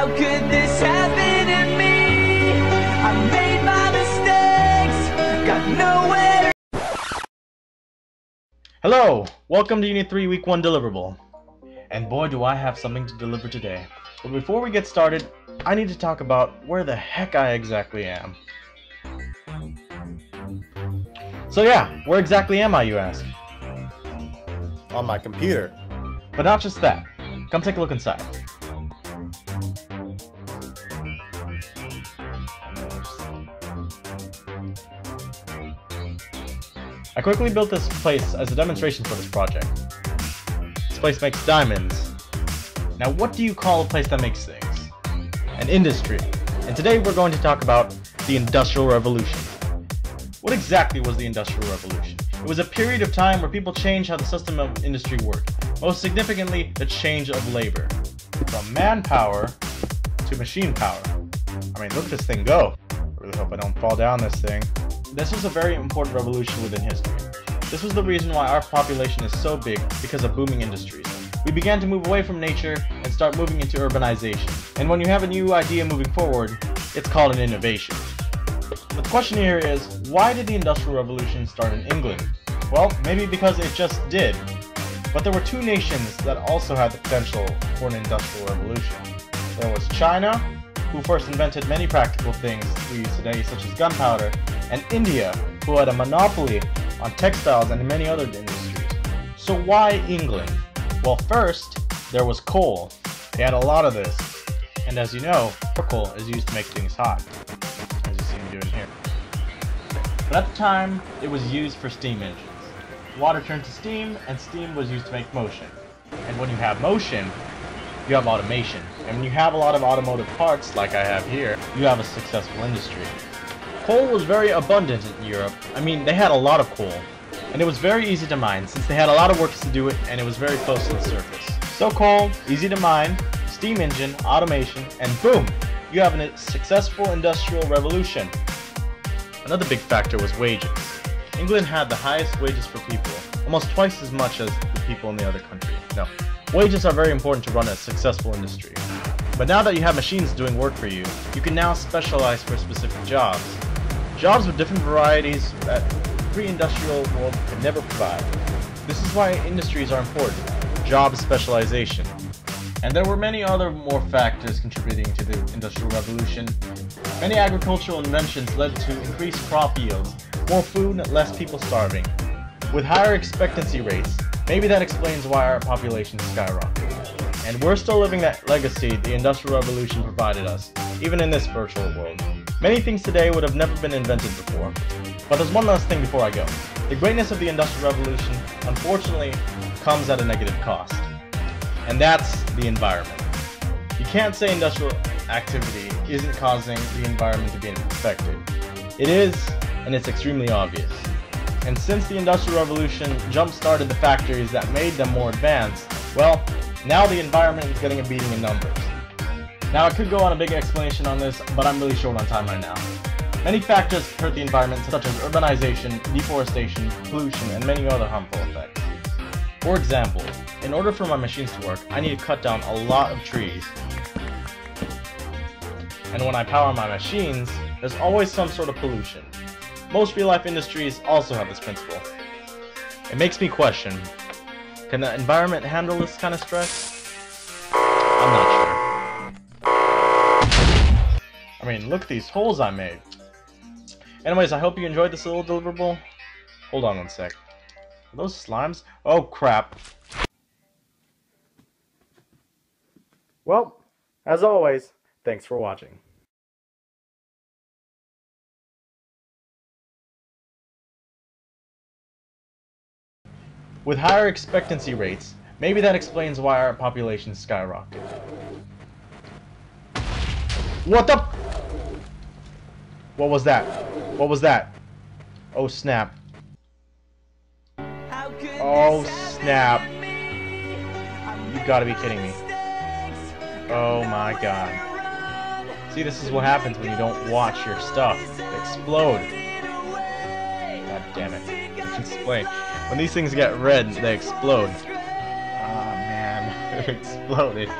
How could this happen to me? I made my mistakes, got nowhere. Hello, welcome to Unit 3 Week 1 Deliverable. And boy do I have something to deliver today. But before we get started, I need to talk about where the heck I exactly am. So yeah, where exactly am I, you ask? On my computer. But not just that. Come take a look inside. I quickly built this place as a demonstration for this project. This place makes diamonds. Now what do you call a place that makes things? An industry. And today we're going to talk about the Industrial Revolution. What exactly was the Industrial Revolution? It was a period of time where people changed how the system of industry worked. Most significantly, the change of labor. From manpower to machine power. I mean, look at this thing go. I really hope I don't fall down this thing. This was a very important revolution within history. This was the reason why our population is so big, because of booming industries. We began to move away from nature and start moving into urbanization. And when you have a new idea moving forward, it's called an innovation. But the question here is, why did the Industrial Revolution start in England? Well, maybe because it just did. But there were two nations that also had the potential for an Industrial Revolution. There was China, who first invented many practical things we use today, such as gunpowder, and India, who had a monopoly on textiles and many other industries. So why England? Well, first, there was coal. They had a lot of this. And as you know, charcoal is used to make things hot, as you see me doing here. But at the time, it was used for steam engines. Water turned to steam, and steam was used to make motion. And when you have motion, you have automation. And when you have a lot of automotive parts, like I have here, you have a successful industry. Coal was very abundant in Europe. I mean, they had a lot of coal. And it was very easy to mine, since they had a lot of workers to do it, and it was very close to the surface. So coal, easy to mine, steam engine, automation, and boom! You have a successful industrial revolution. Another big factor was wages. England had the highest wages for people, almost twice as much as the people in the other country. No, wages are very important to run a successful industry. But now that you have machines doing work for you, you can now specialize for specific jobs. Jobs with different varieties that the pre-industrial world could never provide. This is why industries are important. Job specialization. And there were many other more factors contributing to the Industrial Revolution. Many agricultural inventions led to increased crop yields, more food, less people starving. With higher expectancy rates, maybe that explains why our population skyrocketed. And we're still living that legacy the Industrial Revolution provided us, even in this virtual world. Many things today would have never been invented before. But there's one last thing before I go. The greatness of the Industrial Revolution, unfortunately, comes at a negative cost. And that's the environment. You can't say industrial activity isn't causing the environment to be affected. It is, and it's extremely obvious. And since the Industrial Revolution jump-started the factories that made them more advanced, well, now the environment is getting a beating in numbers. Now I could go on a big explanation on this, but I'm really short on time right now. Many factors hurt the environment, such as urbanization, deforestation, pollution, and many other harmful effects. For example, in order for my machines to work, I need to cut down a lot of trees. And when I power my machines, there's always some sort of pollution. Most real-life industries also have this principle. It makes me question, can the environment handle this kind of stress? I'm not sure. I mean, look at these holes I made. Anyways, I hope you enjoyed this little deliverable. Hold on one sec. Are those slimes? Oh crap. Well, as always, thanks for watching. With higher expectancy rates, maybe that explains why our population skyrocketed. What the? What was that? What was that? Oh snap. Oh snap. You gotta be kidding me. Oh my god. See, this is what happens when you don't watch your stuff. They explode. God damn it. Explain. When these things get red, they explode. Ah man, it exploded.